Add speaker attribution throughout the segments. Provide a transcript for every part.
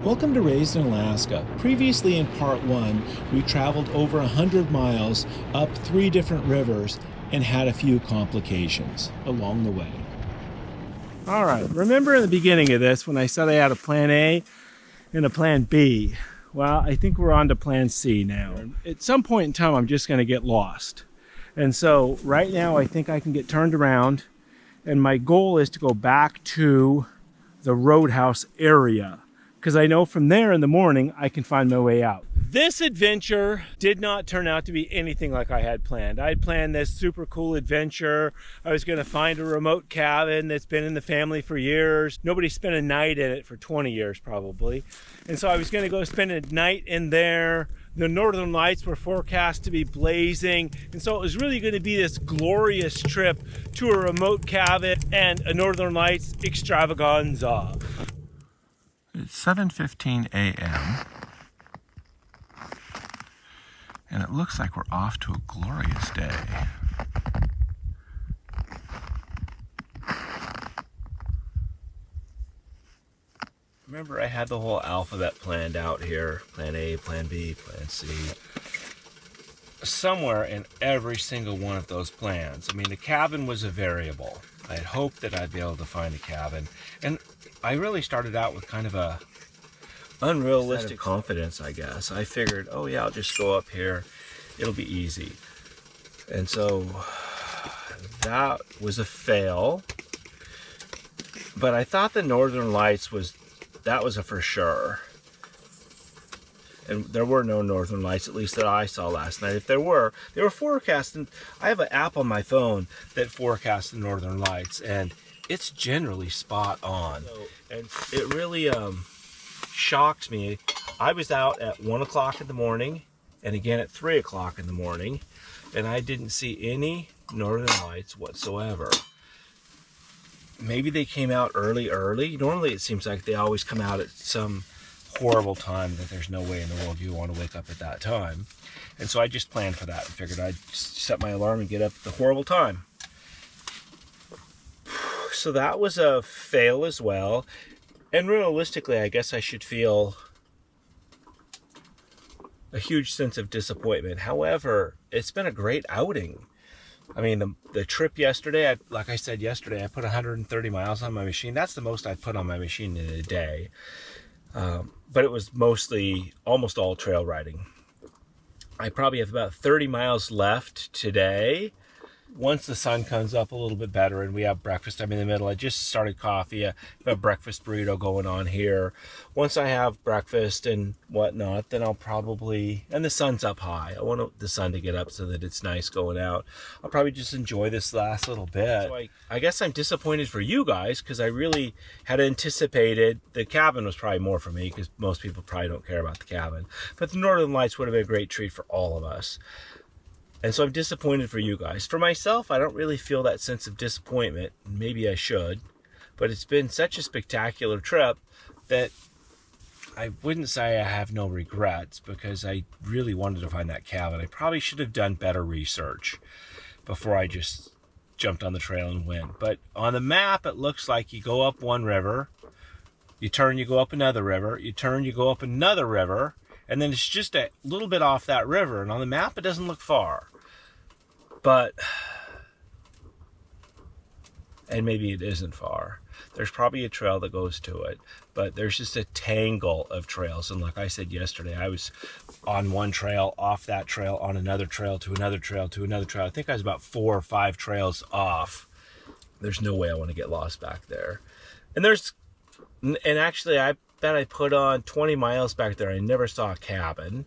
Speaker 1: Welcome to Raised in Alaska. Previously in part 1, we traveled over 100 miles up 3 different rivers and had a few complications along the way. All right, remember in the beginning of this when I said I had a plan A and a plan B? Well, I think we're on to plan C now. At some point in time, I'm just going to get lost. And so right now, I think I can get turned around, and my goal is to go back to the Roadhouse area, because I know from there in the morning I can find my way out. This adventure did not turn out to be anything like I had planned. I had planned this super cool adventure. I was going to find a remote cabin that's been in the family for years. Nobody spent a night in it for 20 years probably. And so I was going to go spend a night in there. The northern lights were forecast to be blazing. And so it was really going to be this glorious trip to a remote cabin and a northern lights extravaganza.
Speaker 2: It's 7:15 a.m. and it looks like we're off to a glorious day.
Speaker 3: Remember, I had the whole alphabet planned out here. Plan A, Plan B, Plan C. Somewhere in every single one of those plans. I mean, the cabin was a variable. I had hoped that I'd be able to find a cabin. And I really started out with kind of a unrealistic confidence, I guess. I figured, oh yeah, I'll just go up here. It'll be easy. And so that was a fail. But I thought the Northern Lights was a for sure. And there were no Northern Lights, at least that I saw last night. If there were, they were forecasting. I have an app on my phone that forecasts the Northern Lights, and it's generally spot on. And it really shocked me. I was out at 1 o'clock in the morning and again at 3 o'clock in the morning, and I didn't see any Northern Lights whatsoever. Maybe they came out early. Normally it seems like they always come out at some horrible time that there's no way in the world you want to wake up at that time. And so I just planned for that and figured I'd set my alarm and get up at the horrible time. So that was a fail as well. And realistically, I guess I should feel a huge sense of disappointment. However, it's been a great outing. I mean, the trip yesterday, like I said yesterday, I put 130 miles on my machine. That's the most I put on my machine in a day. But it was mostly, almost all trail riding. I probably have about 30 miles left today. Once the sun comes up a little bit better and we have breakfast, I'm in the middle. I just started coffee. I have a breakfast burrito going on here. Once I have breakfast and whatnot, then I'll probably, and the sun's up high. I want the sun to get up so that it's nice going out. I'll probably just enjoy this last little bit. So I guess I'm disappointed for you guys because I really had anticipated the cabin was probably more for me because most people probably don't care about the cabin. But the Northern Lights would have been a great treat for all of us. And so I'm disappointed for you guys. For myself, I don't really feel that sense of disappointment. Maybe I should. But it's been such a spectacular trip that I wouldn't say I have no regrets because I really wanted to find that cabin. I probably should have done better research before I just jumped on the trail and went. But on the map, it looks like you go up one river, you turn, you go up another river, you turn, you go up another river, and then it's just a little bit off that river. And on the map, it doesn't look far. But, and maybe it isn't far. There's probably a trail that goes to it. But there's just a tangle of trails. And like I said yesterday, I was on one trail, off that trail, on another trail, to another trail, to another trail. I think I was about 4 or 5 trails off. There's no way I want to get lost back there. And actually, I bet I put on 20 miles back there. I never saw a cabin.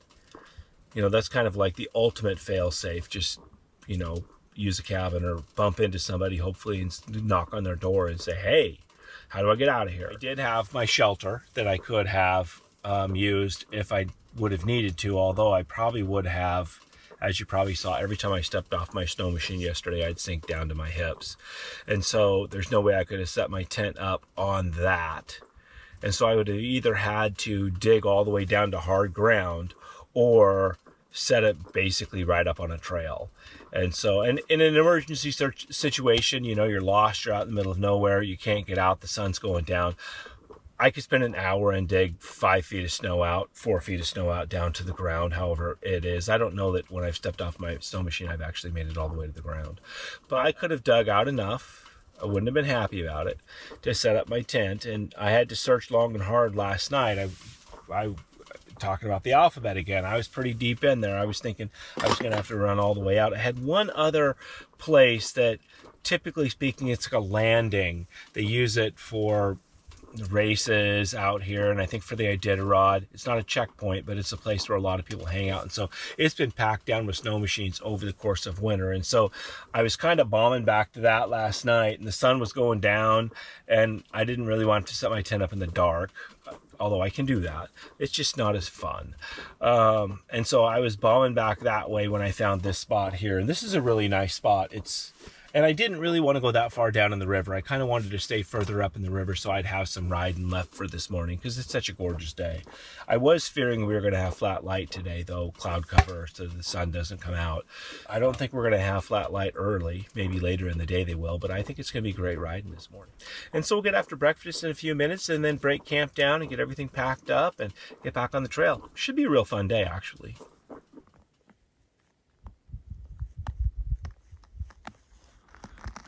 Speaker 3: You know, that's kind of like the ultimate fail-safe. Just, you know, use a cabin or bump into somebody, hopefully, and knock on their door and say, hey, how do I get out of here? I did have my shelter that I could have used if I would have needed to, although I probably would have, as you probably saw, every time I stepped off my snow machine yesterday, I'd sink down to my hips. And so there's no way I could have set my tent up on that. And so I would have either had to dig all the way down to hard ground or set it basically right up on a trail. And so, and in an emergency situation, you know, you're lost, you're out in the middle of nowhere, you can't get out, the sun's going down. I could spend an hour and dig 5 feet of snow out, 4 feet of snow out down to the ground, however it is. I don't know that when I've stepped off my snow machine, I've actually made it all the way to the ground. But I could have dug out enough, I wouldn't have been happy about it, to set up my tent. And I had to search long and hard last night. I talking about the alphabet again, I was pretty deep in there. I was thinking I was going to have to run all the way out. I had one other place that, typically speaking, it's like a landing. They use it for races out here, and I think for the Iditarod. It's not a checkpoint, but it's a place where a lot of people hang out, and so it's been packed down with snow machines over the course of winter. And so I was kind of bombing back to that last night, and the sun was going down, and I didn't really want to set my tent up in the dark, although I can do that. It's just not as fun. And so I was bombing back that way when I found this spot here, and this is a really nice spot. And I didn't really want to go that far down in the river. I kind of wanted to stay further up in the river so I'd have some riding left for this morning, because it's such a gorgeous day. I was fearing we were going to have flat light today, though, cloud cover, so the sun doesn't come out. I don't think we're going to have flat light early. Maybe later in the day they will, but I think it's going to be great riding this morning. And so we'll get after breakfast in a few minutes and then break camp down and get everything packed up and get back on the trail. Should be a real fun day, actually.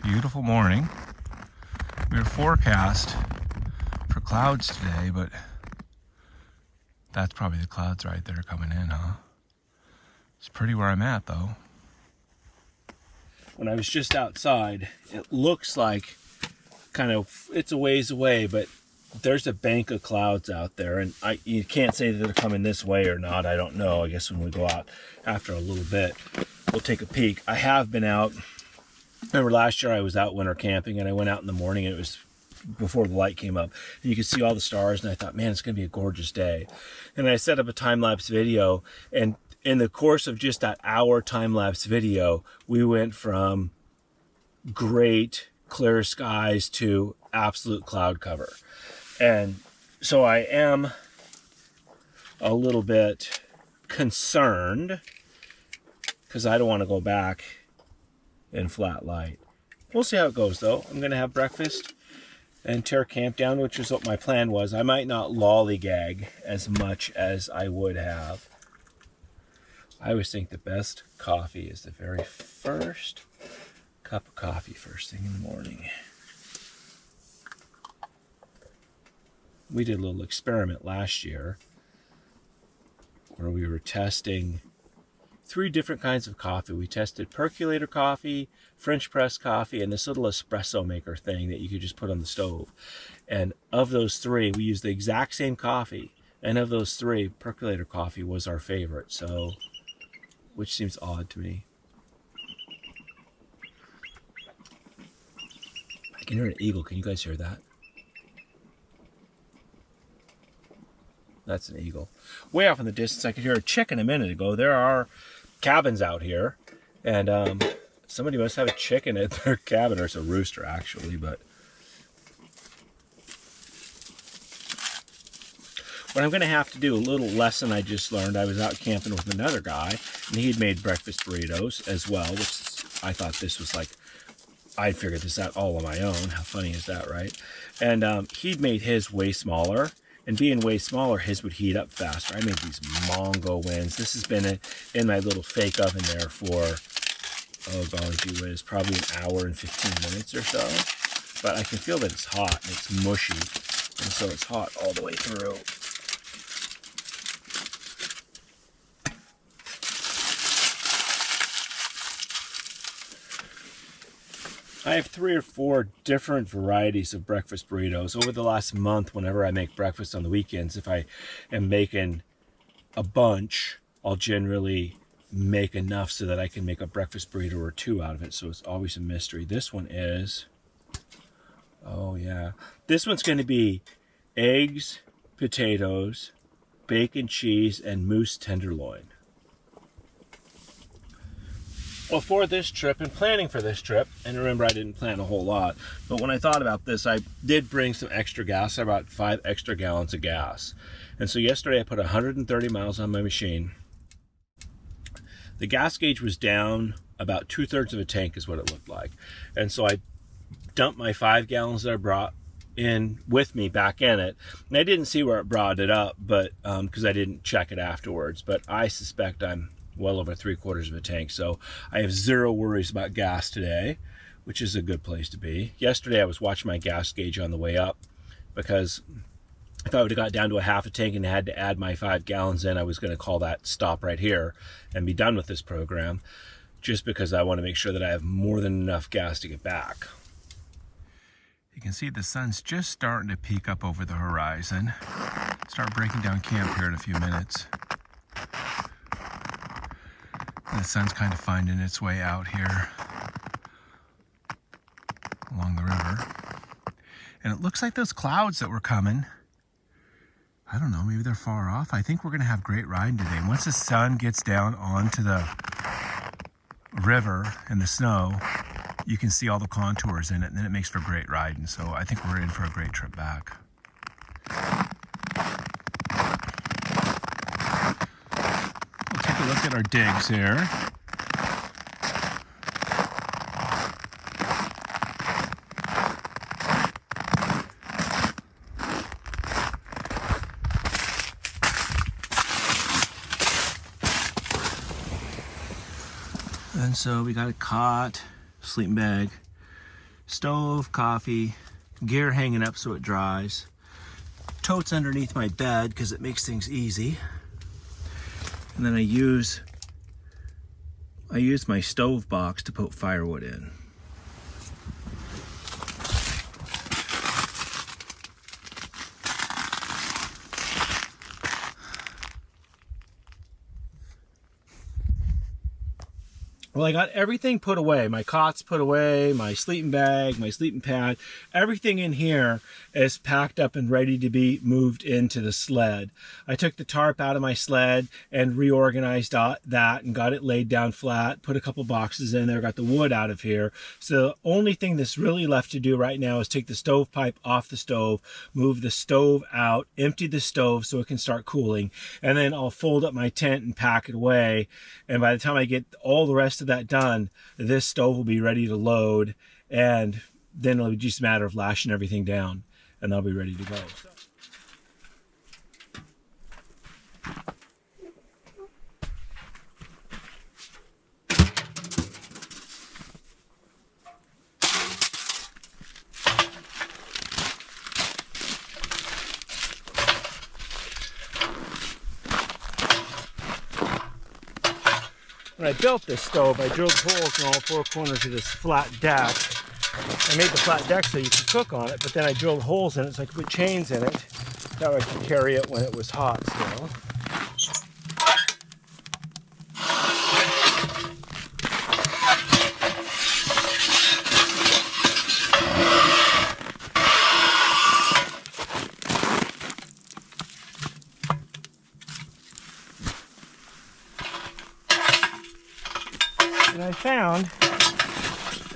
Speaker 2: Beautiful morning. We were forecast for clouds today, but that's probably the clouds right there coming in, huh? It's pretty where I'm at, though.
Speaker 3: When I was just outside, it looks like it's a ways away, but there's a bank of clouds out there, and you can't say that they're coming this way or not. I don't know. I guess when we go out after a little bit, we'll take a peek. I have been out. Remember last year I was out winter camping, and I went out in the morning, and it was before the light came up, and you could see all the stars, and I thought, man, it's going to be a gorgeous day. And I set up a time-lapse video, and in the course of just that hour time-lapse video, we went from great clear skies to absolute cloud cover. And so I am a little bit concerned, because I don't want to go back in flat light. We'll see how it goes, though. I'm going to have breakfast and tear camp down, which is what my plan was. I might not lollygag as much as I would have. I always think the best coffee is the very first cup of coffee first thing in the morning. We did a little experiment last year where we were testing 3 different kinds of coffee. We tested percolator coffee, French press coffee, and this little espresso maker thing that you could just put on the stove. And of those 3, we used the exact same coffee. And of those 3, percolator coffee was our favorite. So, which seems odd to me. I can hear an eagle. Can you guys hear that? That's an eagle. Way off in the distance, I could hear a chicken a minute ago. There are cabins out here, and somebody must have a chicken at their cabin, or it's a rooster actually. But what I'm going to have to do, a little lesson I just learned. I was out camping with another guy, and he'd made breakfast burritos as well, which I thought this was like, I'd figured this out all on my own. How funny is that, right? And he'd made his way smaller. And being way smaller, his would heat up faster. I made these Mongo wins. This has been in my little fake oven there for, oh golly gee whiz, probably an hour and 15 minutes or so. But I can feel that it's hot and it's mushy. And so it's hot all the way through. I have 3 or 4 different varieties of breakfast burritos. Over the last month, whenever I make breakfast on the weekends, if I am making a bunch, I'll generally make enough so that I can make a breakfast burrito or 2 out of it. So it's always a mystery. This one is, oh yeah, this one's going to be eggs, potatoes, bacon, cheese, and moose tenderloin. Well, for this trip and planning for this trip, and remember I didn't plan a whole lot, but when I thought about this, I did bring some extra gas. I brought 5 extra gallons of gas. And so yesterday I put 130 miles on my machine. The gas gauge was down about 2/3 of a tank is what it looked like. And so I dumped my 5 gallons that I brought in with me back in it. And I didn't see where it brought it up, but because I didn't check it afterwards, but I suspect I'm well over 3/4 of a tank. So I have zero worries about gas today, which is a good place to be. Yesterday I was watching my gas gauge on the way up because if I would have got down to a half a tank and had to add my 5 gallons in, I was going to call that stop right here and be done with this program, just because I want to make sure that I have more than enough gas to get back.
Speaker 2: You can see the sun's just starting to peek up over the horizon. Start breaking down camp here in a few minutes. And the sun's kind of finding its way out here along the river. And it looks like those clouds that were coming, I don't know, maybe they're far off. I think we're gonna have great riding today. Once the sun gets down onto the river and the snow, you can see all the contours in it, and then it makes for great riding. So I think we're in for a great trip back. We'll take a look at our digs here. And so we got a cot, sleeping bag, stove, coffee, gear hanging up so it dries, totes underneath my bed because it makes things easy. And then I use my stove box to put firewood in.
Speaker 3: Well, I got everything put away. My cot's put away, my sleeping bag, my sleeping pad. Everything in here is packed up and ready to be moved into the sled. I took the tarp out of my sled and reorganized that and got it laid down flat, put a couple boxes in there, got the wood out of here. So the only thing that's really left to do right now is take the stovepipe off the stove, move the stove out, empty the stove so it can start cooling, and then I'll fold up my tent and pack it away. And by the time I get all the rest of that done, this stove will be ready to load, and then it'll be just a matter of lashing everything down and I'll be ready to go. When I built this stove, I drilled holes in all 4 corners of this flat deck. I made the flat deck so you could cook on it, but then I drilled holes in it so I could put chains in it. That way I could carry it when it was hot still. And I found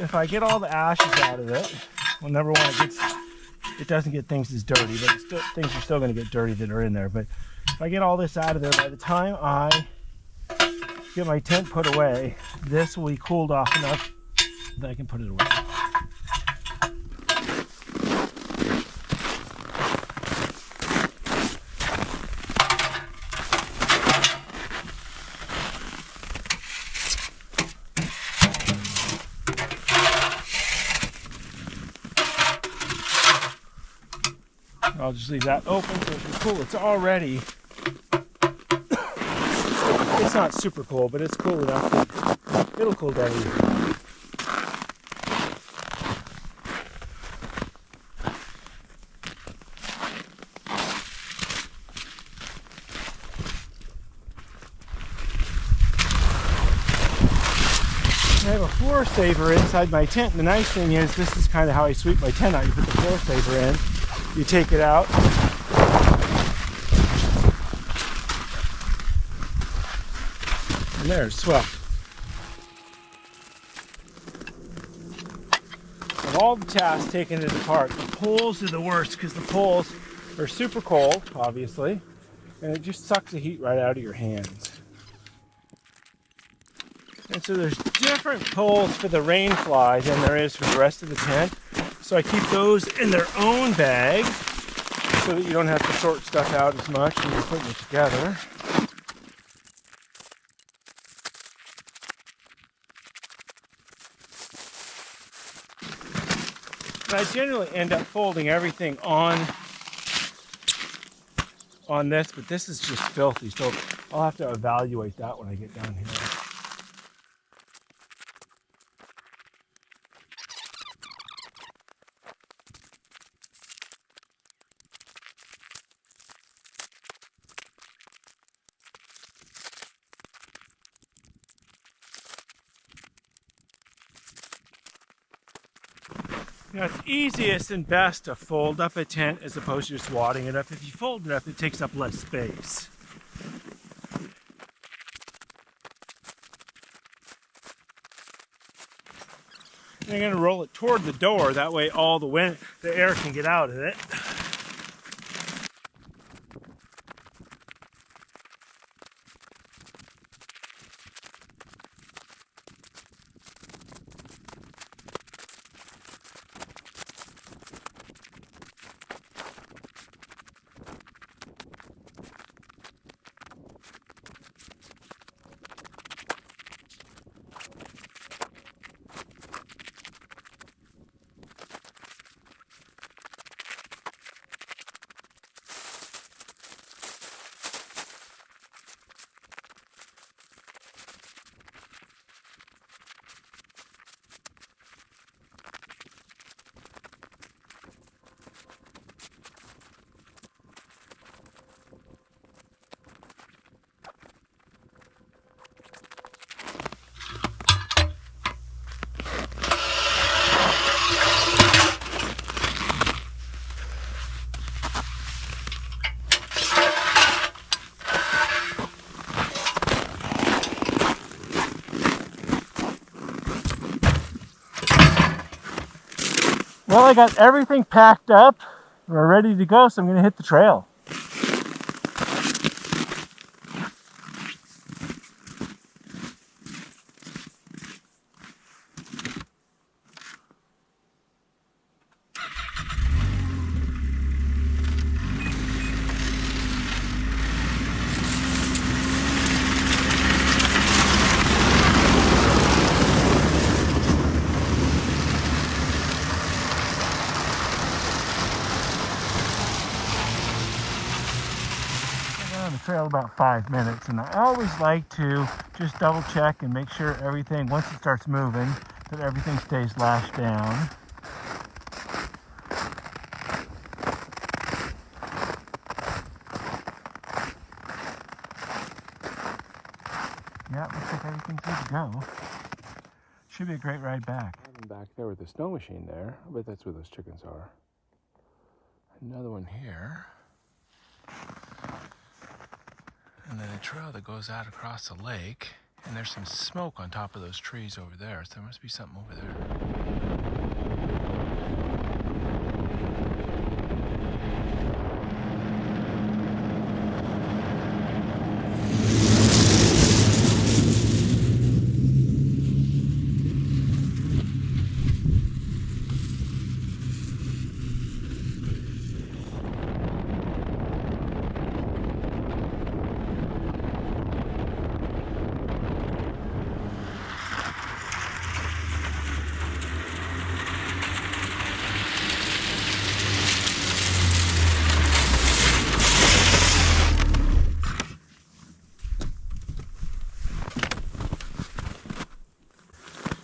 Speaker 3: if I get all the ashes out of it, well, number one, it doesn't get things as dirty, but things are still going to get dirty that are in there. But if I get all this out of there, by the time I get my tent put away, this will be cooled off enough that I can put it away. I'll just leave that open so it can cool. It's already, it's not super cold, but it's cool enough that it'll cool down easily. I have a floor saver inside my tent. The nice thing is this is kind of how I sweep my tent out. You put the floor saver in, you take it out, and there, it's swept. Of all the tasks taking it apart, the poles are the worst because the poles are super cold, obviously, and it just sucks the heat right out of your hands. And so there's different poles for the rain fly than there is for the rest of the tent. So I keep those in their own bag so that you don't have to sort stuff out as much when you're putting it together. But I generally end up folding everything on this, but this is just filthy, so I'll have to evaluate that when I get down here. You know, it's easiest and best to fold up a tent as opposed to just wadding it up. If you fold it up, it takes up less space. And I'm going to roll it toward the door, that way all the air can get out of it. Well, I got everything packed up. We're ready to go, so I'm going to hit the trail. Trail about 5 minutes, and I always like to just double check and make sure everything, once it starts moving, that everything stays lashed down. Yeah, looks like everything's good to go. Should be a great ride back.
Speaker 2: Back there with the snow machine there. I bet that's where those chickens are. Another one here. And then a trail that goes out across the lake. And there's some smoke on top of those trees over there. So there must be something over there.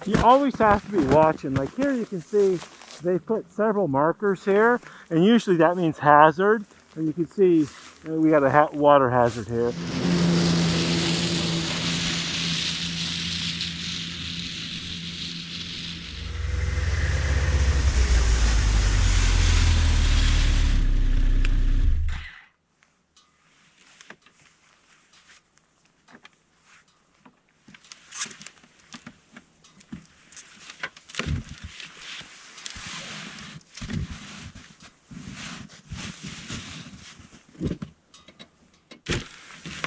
Speaker 3: You always have to be watching. Like here you can see they put several markers here, and usually that means hazard. And you can see we got a water hazard here.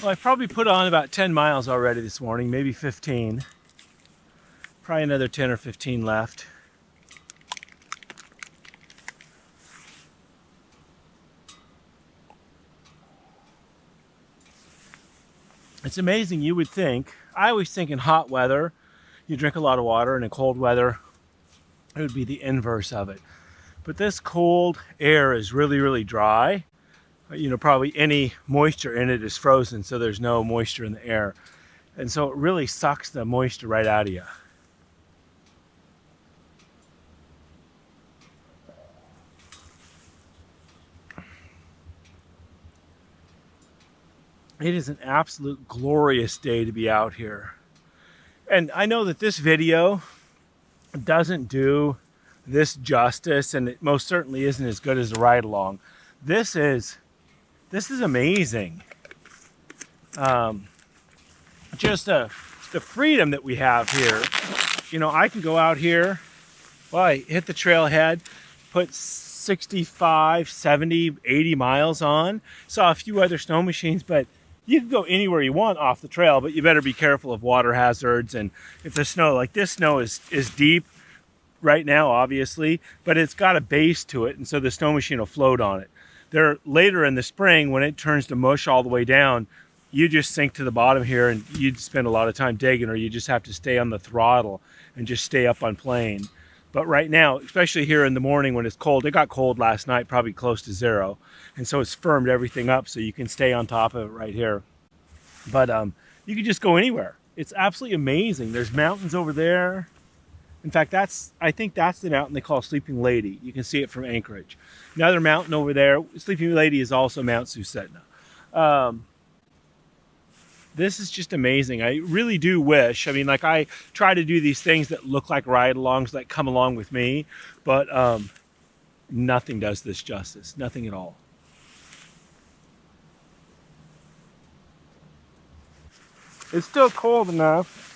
Speaker 3: Well, I probably put on about 10 miles already this morning, maybe 15. Probably another 10 or 15 left.
Speaker 1: It's amazing. You would think, I always think in hot weather, you drink a lot of water, and in cold weather, it would be the inverse of it. But this cold air is really, really dry. You know, probably any moisture in it is frozen, so there's no moisture in the air. And so it really sucks the moisture right out of you. It is an absolute glorious day to be out here. And I know that this video doesn't do this justice, and it most certainly isn't as good as a ride along. This is amazing. Just the freedom that we have here. You know, I can go out here, well, I hit the trailhead, put 65, 70, 80 miles on. Saw a few other snow machines, but you can go anywhere you want off the trail, but you better be careful of water hazards. And if the snow, like this snow is deep right now, obviously, but it's got a base to it, and so the snow machine will float on it. There, later in the spring, when it turns to mush all the way down, you just sink to the bottom here, and you'd spend a lot of time digging, or you just have to stay on the throttle and just stay up on plane. But right now, especially here in the morning when it's cold, it got cold last night, probably close to 0. And so it's firmed everything up so you can stay on top of it right here. But you can just go anywhere. It's absolutely amazing. There's mountains over there. In fact, I think that's the mountain they call Sleeping Lady. You can see it from Anchorage. Another mountain over there, Sleeping Lady, is also Mount Susitna. This is just amazing. I really do wish, I mean, like, I try to do these things that look like ride-alongs that come along with me, but nothing does this justice. Nothing at all. It's still cold enough.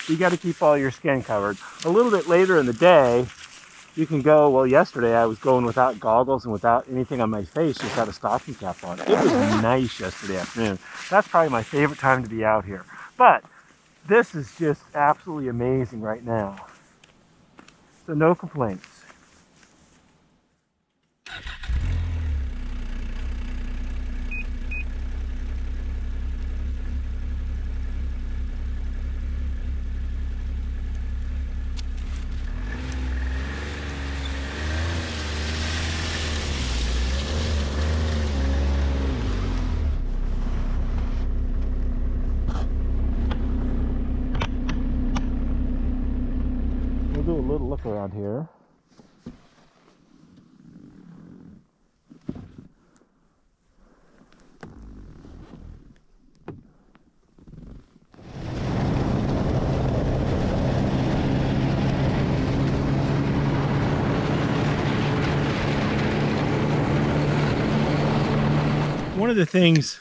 Speaker 1: You got to keep all your skin covered. A little bit later in the day, you can go, well, yesterday I was going without goggles and without anything on my face, just had a stocking cap on. It was nice yesterday afternoon. That's probably my favorite time to be out here. But this is just absolutely amazing right now. So no complaints. We'll do a little look around here. One of the things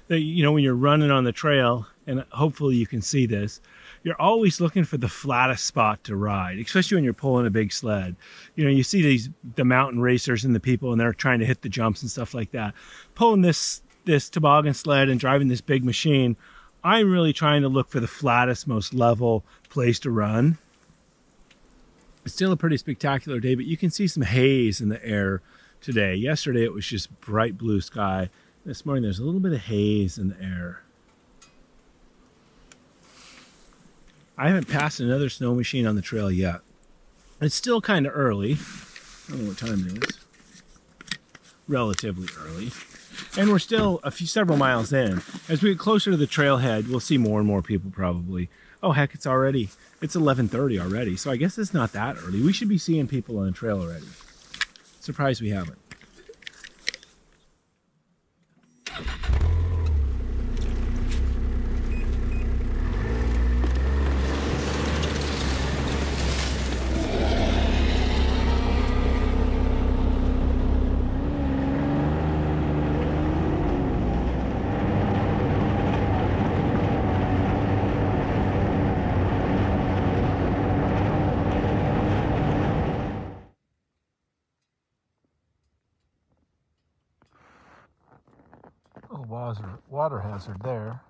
Speaker 1: that, you know, when you're running on the trail, and hopefully you can see this, you're always looking for the flattest spot to ride, especially when you're pulling a big sled. You know, you see the mountain racers and the people, and they're trying to hit the jumps and stuff like that. Pulling this toboggan sled and driving this big machine, I'm really trying to look for the flattest, most level place to run. It's still a pretty spectacular day, but you can see some haze in the air today. Yesterday it was just bright blue sky. This morning there's a little bit of haze in the air. I haven't passed another snow machine on the trail yet. It's still kind of early. I don't know what time it is. Relatively early. And we're still several miles in. As we get closer to the trailhead, we'll see more and more people probably. Oh heck, it's 11:30 already. So I guess it's not that early. We should be seeing people on the trail already. Surprised we haven't. Water hazard there.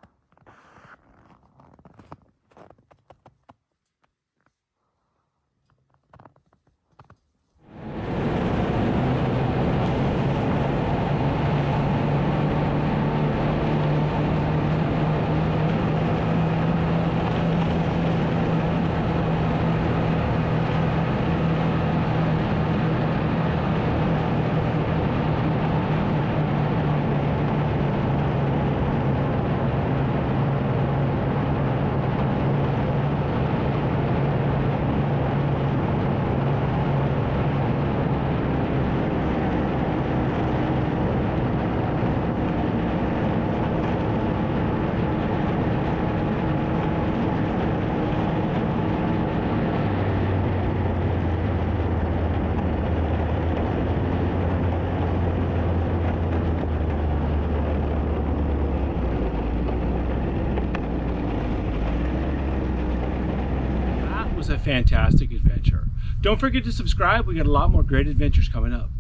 Speaker 1: a fantastic adventure. Don't forget to subscribe. We got a lot more great adventures coming up.